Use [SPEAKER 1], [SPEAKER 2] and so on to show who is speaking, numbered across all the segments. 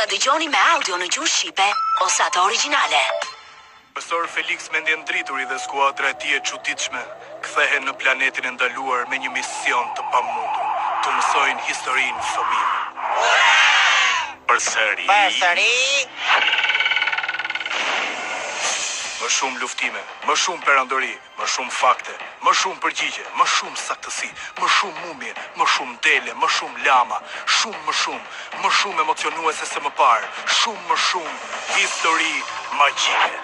[SPEAKER 1] ta dëgjoni me audio në gjuhë shqipe ose atë origjinale.
[SPEAKER 2] Profesor Felix Mendjen Drituri dhe skuadra e tij e çuditshme kthehen në planetin e ndaluar me një mision të pamundur, të mësojnë historinë fëmijëve. Përsëri. Më shumë luftime, më shumë perandori, më shumë fakte, më shumë përgjigje, më shumë saktësi, më shumë mumje, më shumë dele, më shumë lama, më shumë emocionuese se më parë, më shumë histori magjike.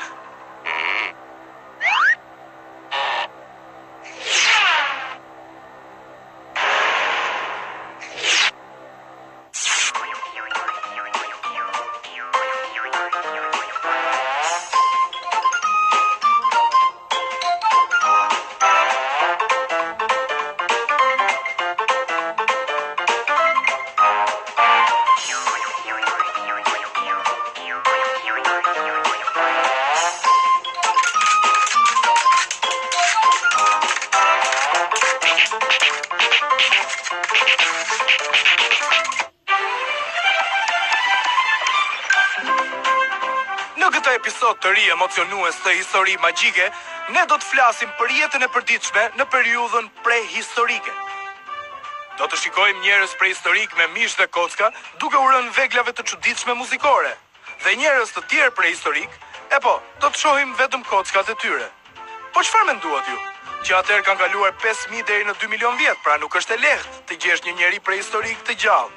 [SPEAKER 2] Në këtë episod të ri emocionues të histori magjike, ne do të flasim për jetën e përditshme në periudhën prehistorike. Do të shikojmë njerëz prehistorik me mish dhe kocka, duke u rënë veglave të çuditshme muzikore, dhe njerëz të tjerë prehistorik, do të shohim vetëm kockat e tyre. Po çfarë menduat ju? Që atëherë kanë kaluar 5000 deri në 2 milion vjet, pra nuk është e lehtë të gjesh një njeri prehistorik të gjallë.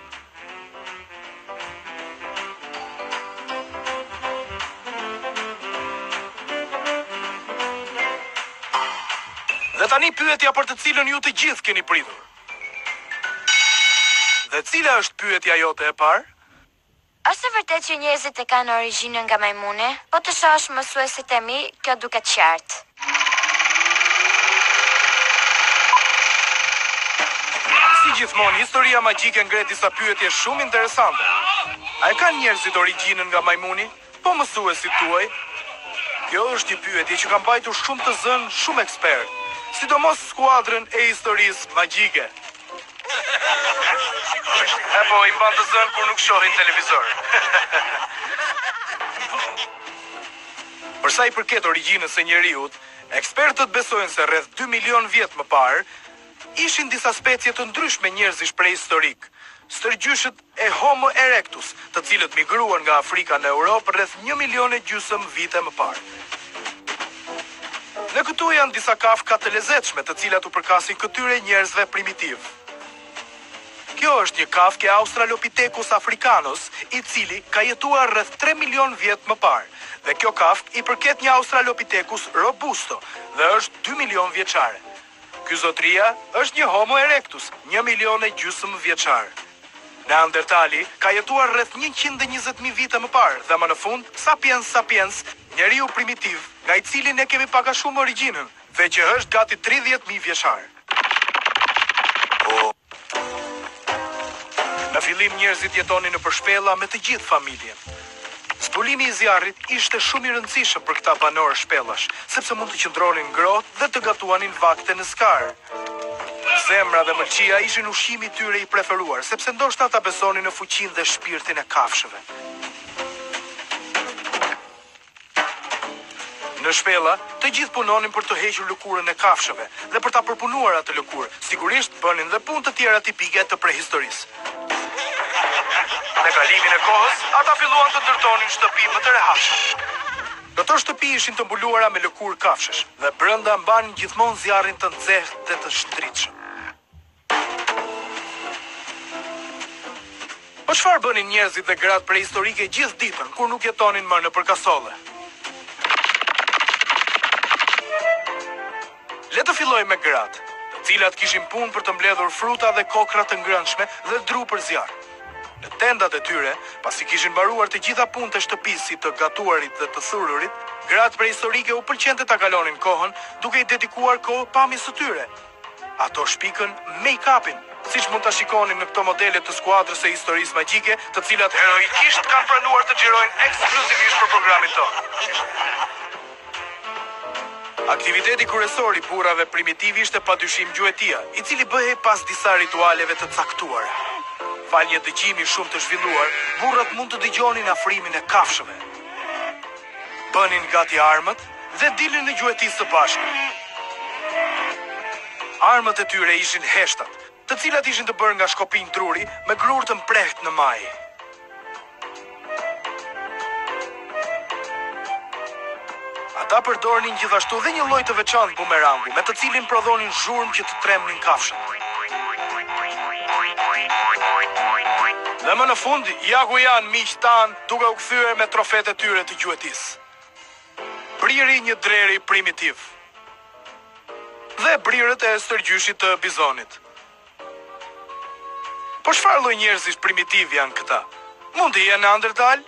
[SPEAKER 2] Dhe tani pyetja për të cilën ju të gjithë keni pritur. Dhe cila është pyetja jote e parë?
[SPEAKER 3] Është vërtet që njerëzit e kanë origjinën nga majmuni? Po të shohësh mësuesit e mi, kjo duket qartë.
[SPEAKER 2] Si gjithmonë, historia magjike ngre disa pyetje shumë interesante. A e kanë njerëzit origjinën nga majmuni? Po mësuesit tuaj? Kjo është një pyetje që ka mbajtur shumë të zënë, shumë ekspert, sidomos skuadrën e historisë magjike. I mban të zënë kur nuk shohin televizor. Për sa i përket origjinës së njeriut, ekspertët besojnë se rreth 2 milion vjet më parë ishin disa specie të ndryshme njerëzish prehistorik, stërgjyshët e Homo erectus, të cilët migruan nga Afrika në Europë rreth 1,5 milion vite më parë. Në këtu janë disa kafka të lezetshme të cilat u përkasin këtyre njerëzve primitiv. Kjo është një kafke Australopithecus africanus, i cili ka jetuar rreth 3 milion vjet më parë, dhe kjo kafk i përket një Australopithecus robusto dhe është 2 milion vjeçare. Ky zotria është një Homo erectus, 1,5 milion vjeçar. Neandertali ka jetuar rreth 120.000 vite më parë dhe më në fund Sapiens sapiens, njeriu primitiv, nga i cili ne kemi pak a shumë origjinën, dhe që është gati 30.000 vjeçar. Në fillim njerëzit jetonin nëpër shpella me të gjithë familjen. Zbulimi i zjarrit ishte shumë i rëndësishëm për këta banorë shpellash, sepse mund të qëndronin ngrohtë dhe të gatuanin vakte në skarë. Zemra dhe mëlçia ishin ushqimi i tyre i preferuar, sepse ndoshta ata besonin në fuqinë dhe shpirtin e kafshëve. Në shpella, të gjithë punonin për të hequr lëkurën e kafshëve dhe për ta përpunuar atë lëkurë. Sigurisht bënin dhe punë të tjera tipike të prehistorisë. Me kalimin e kohës, ata filluan të ndërtonin shtëpi më të rehatshme. Këto shtëpi ishin të mbuluara me lëkurë kafshësh dhe brenda mbanin gjithmonë zjarrin të nxehtë dhe të shtritshëm. Po çfarë bënin njerëzit dhe gratë prehistorike gjithë ditën kur nuk jetonin më nëpër kasole? Le të fillojmë me gratë, të cilat kishin punë për të mbledhur fruta dhe kokra të ngrënshme dhe dru për zjarr. Në tendat e tyre, pasi kishin mbaruar të gjitha punët e shtëpisë, si të gatuarit dhe të thururit, gratë prehistorike u pëlqente ta kalonin kohën duke i dedikuar kohë pamjes së tyre. Ato shpikën make-upin, siç mund ta shikoni në këto modele të skuadrës së historisë magjike, të cilat heroikisht kanë pranuar të xhirojnë ekskluzivisht për programin tonë. Aktiviteti kryesor i burrave primitiv ishte padyshim gjuetia, i cili bëhej pas disa ritualeve të caktuara. Fal një dëgjimi shumë të zhvilluar, burrat mund të dëgjonin afrimin e kafshëve. Bënin gati armët dhe dilin në gjuetisë së bashku. Armët e tyre ishin heshtat, të cilat ishin të bërë nga shkopinj druri me grur të mprehtë në maj. Ata përdornin gjithashtu dhe një lloj të veçantë bumerangu, me të cilin prodhonin zhurmë që të tremnin kafshët. Dhe më në fund, ja ku janë miq tan, duke u kthyer me trofet e tyre të gjuetisë. Briri një dreri primitiv. Dhe brirët e stërgjyshit të bizonit. Po çfarë lloj njerëzish primitiv janë këta? Mund të jenë Neandertal?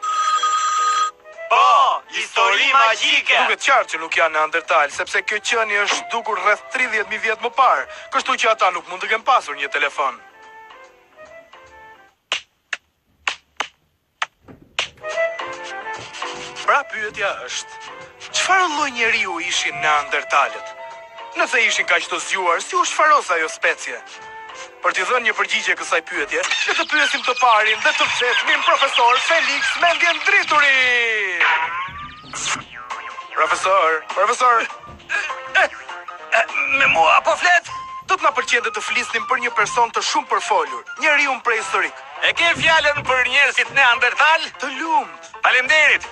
[SPEAKER 4] Po, histori magjike.
[SPEAKER 2] Duket qartë që nuk janë Neandertal, sepse kjo qenie është dukur rreth 30.000 vjet më parë, kështu që ata nuk mund të kenë pasur një telefon. Pra pyetja është, çfarë lloj njeriu ishin Neandertalët? Nëse ishin kaq të zgjuar, si u shfaros ajo specie? Për t'i dhënë një përgjigje kësaj pyetje, le të pyesim të parin dhe të vetmin profesor Felix Mendjen Drituri. Profesor.
[SPEAKER 4] Me mua po flet?
[SPEAKER 2] Do të na pëlqente të flisnim për një person të shumë përfolur, njeriu prehistorik.
[SPEAKER 4] E ke fjalën për njerëzit Neandertal?
[SPEAKER 2] Të lumt.
[SPEAKER 4] Faleminderit.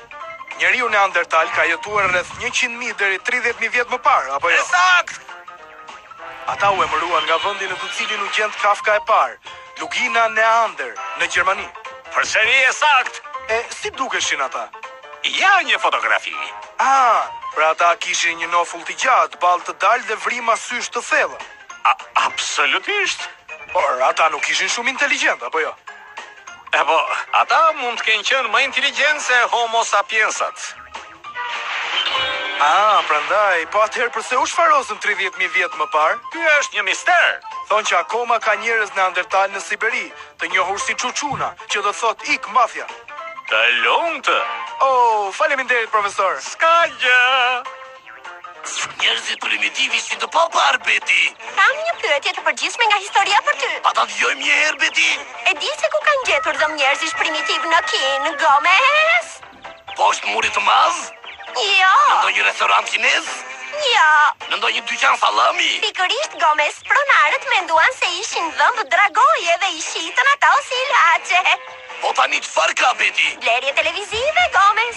[SPEAKER 2] Njeriu Neandertal ka jetuar rreth 100.000 deri 30.000 vjet më parë, apo jo?
[SPEAKER 4] Sakt.
[SPEAKER 2] Ata u emëruan nga vendi në të cilin u gjend Kafka e parë, Lugina Neander, në Gjermani.
[SPEAKER 4] Përsëri e sakt.
[SPEAKER 2] E si dukeshin ata?
[SPEAKER 4] Ja një fotografi.
[SPEAKER 2] Pra ata kishin një nofull të gjatë, ballë të dalë dhe vrima sysh të thellë.
[SPEAKER 4] Absolutisht.
[SPEAKER 2] Por ata nuk ishin shumë inteligjent, apo jo?
[SPEAKER 4] Po, ata mund të kenë qenë më inteligjent se Homo sapiensat.
[SPEAKER 2] Prandaj, po atëherë pse u shfarosën 30.000 vjet më parë?
[SPEAKER 4] Ky është një mister.
[SPEAKER 2] Thonë që akoma ka njerëz Neandertal në Siberi, të njohur si Çuçuna, që do thot ik mafja.
[SPEAKER 4] Të lumtë.
[SPEAKER 2] Oh, faleminderit profesor.
[SPEAKER 4] Ska gjë.
[SPEAKER 1] Njerëzit primitiv ishin të paparë, Beti.
[SPEAKER 3] Kam një pyetje të përgjithshme nga historia për ty.
[SPEAKER 1] Pa ta dëgjojmë një herë, Beti.
[SPEAKER 3] E di se ku kanë gjetur dhëm njerëzish primitiv në Kin, Gomez?
[SPEAKER 1] Poshtë murit të madh?
[SPEAKER 3] Jo.
[SPEAKER 1] Në ndonjë restorant kinez?
[SPEAKER 3] Jo.
[SPEAKER 1] Në ndonjë dyqan sallami?
[SPEAKER 3] Pikërisht, Gomez, pronarët menduan se ishin dhëmb dragoje dhe i shitën ato si ilaçe.
[SPEAKER 1] Po tani çfarë ka, Beti?
[SPEAKER 3] Blerje televizive, Gomez.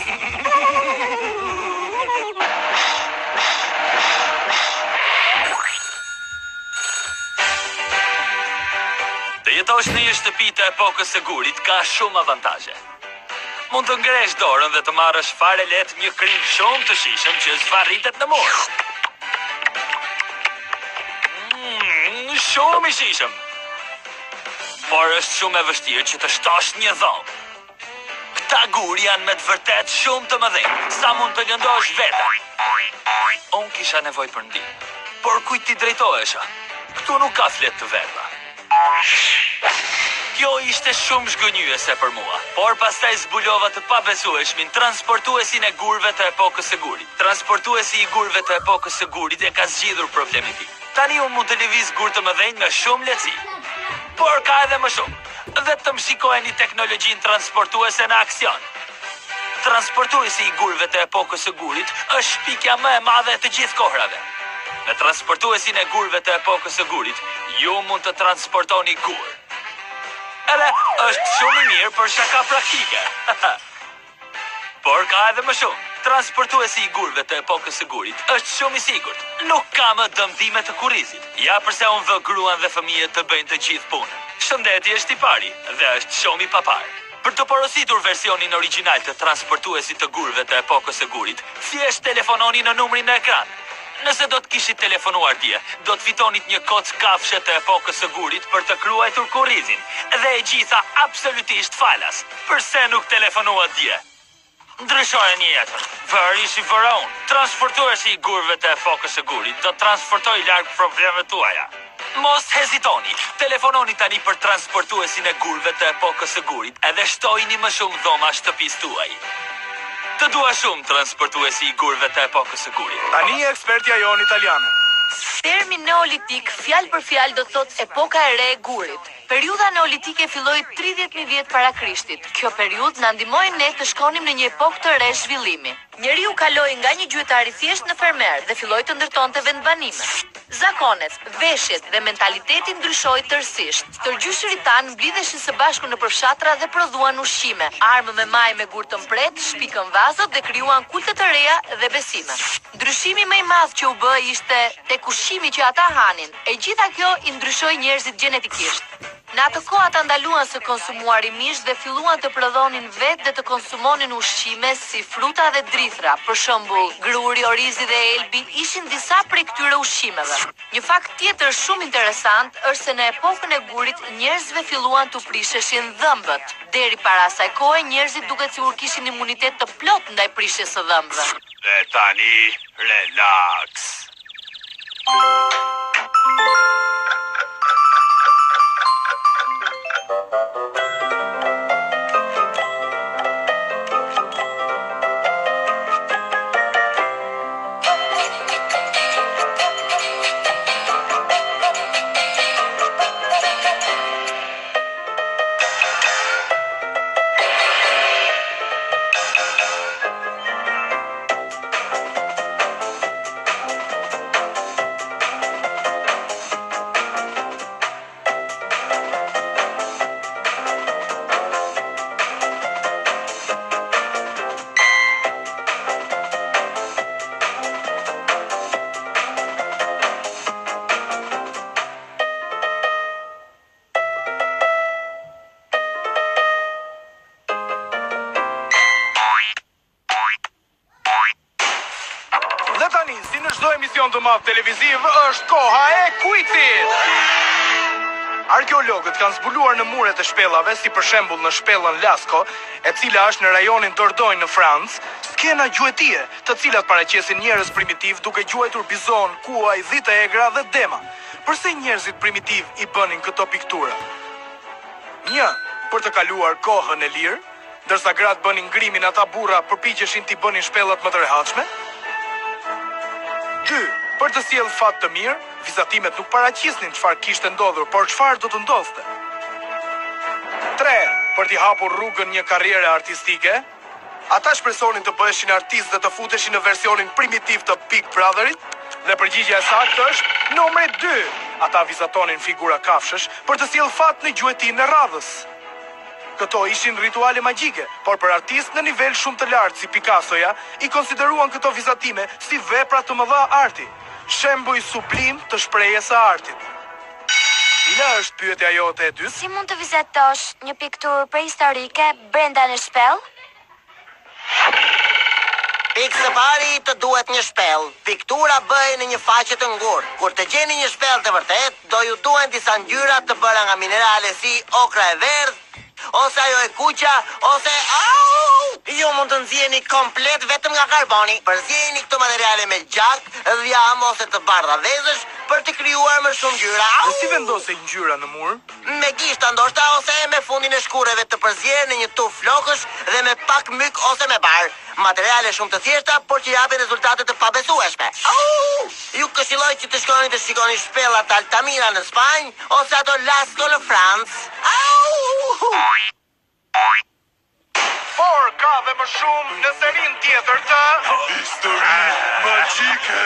[SPEAKER 5] Të jetosh në një shtëpi të epokës së gurit ka shumë avantazhe. Mund të ngresh dorën dhe të marrësh fare lehtë një krim shumë të shijshëm që zvarritet në mur. Shumë i shijshëm. Por është shumë e vështirë që të shtosh një dhomë. Këta gur janë me të vërtet shumë të mëdhenj, sa mund të lëndosh veten. Unë kisha nevojë për ndihmë, por kujt ti drejtohesha? Këtu nuk ka flet të verdha. Kjo ishte shumë zhgënjyese për mua, por pastaj zbulova të pabesueshmin transportuesin e gurëve të epokës së gurit. Transportuesi i gurëve të epokës së gurit e ka zgjidhur problemin tim. Tani unë mund të lëviz gur të mëdhenj me shumë lehtësi. Por ka edhe më shumë. Vetëm shikojeni teknologjinë transportuese në aksion. Transportuesi i gurëve të epokës së gurit është shpikja më e madhe e të gjithë kohrave. Me transportuesin e gurëve të epokës së gurit, ju mund të transportoni gur. Edhe është shumë i mirë për shaka praktike. Por ka edhe më shumë. Transportuesi i gurëve të epokës së gurit është shumë i sigurt. Nuk ka më dëmtime të kurrizit. Ja pse unë vë gruan dhe fëmijët të bëjnë të gjithë punën. Shëndeti është i pari dhe është shumë i papar. Për të porositur versionin origjinal të transportuesit të gurëve të epokës së gurit, thjesht telefononi në numrin në ekran. Nëse do të kishit telefonuar dje, do të fitonit një kocë kafshë të epokës së gurit për të kryuar kurrizin, dhe e gjitha absolutisht falas. Përse nuk telefonuat dje? Ndryshojë një jetër. Vëri si vëron. Transportuesi i gurëve të epokës së gurit do të transportoj larg problemet tuaja. Mos hezitoni. Telefononi tani për transportuesin e gurëve të epokës së gurit edhe shtojini më shumë dhoma shtëpisë tuaj. Të dua shumë transportuesi i gurëve të epokës së gurit.
[SPEAKER 2] Tani ekspertja jon italiane.
[SPEAKER 6] Termi neolitik fjalë për fjalë do thot epoka e re e gurit. Periudha neolitike filloi 30.000 vjet para Krishtit. Kjo periudhë na ndihmoi ne të shkonim në një epokë të re zhvillimi. Njeriu kaloi nga një gjuetar i thjesht në fermer dhe filloi të ndërtonte vendbanime. Zakonet, veshjet dhe mentaliteti ndryshoi tërësisht. Tërgjyshërit tanë mblidheshin së bashku në përfshatra dhe prodhuan ushqime, armë me maj me gur të mpret, shpikën vazot dhe krijuan kulte të reja dhe besime. Ndryshimi më i madh që u bë ishte tek ushqimi që ata hanin. E gjitha kjo i ndryshoi njerëzit gjenetikisht. Në atë kohë ata ndaluan së konsumuarimisht dhe filluan të prodhonin vetë dhe të konsumonin ushqime si fruta dhe drithra. Për shembull, gruri, orizi dhe elbi ishin disa prej këtyre ushqimeve. Një fakt tjetër shumë interesant është se në epokën e gurit njerëzve filluan të prisheshin dhëmbët. Deri para asaj kohe njerëzit duket sikur kishin imunitet të plot ndaj prishjes së dhëmbëve.
[SPEAKER 4] Dhe tani, relax.
[SPEAKER 2] Dhe tani, si në çdo emision të madh televiziv, është koha e quizit. Arkeologët kanë zbuluar në muret e shpellave, si për shembull në shpellën Lascaux, e cila është në rajonin Dordogne në Francë, skena gjuetie, të cilat paraqesin njerëz primitiv duke gjuajtur bizon, kuaj, dhite egra dhe dema. Përse njerëzit primitiv i bënin këto piktura? 1. Për të kaluar kohën e lirë, ndërsa gratë bënin ngrimin, ata burra përpiqeshin t'i bënin shpellat më të rehatshme. 2. Për të sjellë fat të mirë, vizatimet nuk paraqisnin çfarë kishte ndodhur, por çfarë do të ndodhte. 3. Për t'i hapur rrugën një karriere artistike, ata shpresonin të bëheshin artistë dhe të futeshin në versionin primitiv të Big Brotherit, dhe përgjigjja e saktë është numri 2. Ata vizatonin figura kafshësh për të sjellë fat në gjuetinë e radhës. Këto ishin rituale magjike, por për artistë në nivel shumë të lartë si Picassoja, i konsideruan këto vizatime si vepra të mëdha arti, shembull sublim të shprehjes së artit. Cila është pyetja jote e dytë?
[SPEAKER 3] Si mund të vizatosh një pikturë prehistorike brenda në shpellë?
[SPEAKER 7] Pikë së pari të duhet një shpellë. Piktura bëhej në një faqe të ngurtë. Kur të gjeni një shpellë të vërtet, do ju duhen disa ngjyra të bëra nga minerale si okra e verdhë, ose ajo e kuqa, ose ju mund të nxjeni komplet vetëm nga karboni. Përzjeni këto materiale me gjak, dhjam ose të bardha vezësh për të krijuar më shumë ngjyra.
[SPEAKER 2] Dhe si vendosej ngjyra në mur?
[SPEAKER 7] Me gishta ndoshta ose me fundin e shkureve të përzjerë në një tuf flokësh dhe me pak myk ose me bar. Materiale shumë të thjeshta, por që japin rezultate të pabesueshme. Ju këshilloj që të shkoni të shikoni shpellat Altamira në Spanjë ose ato Lascaux në Francë.
[SPEAKER 2] Por ka dhe më shumë në serin tjetër të Histori magjike.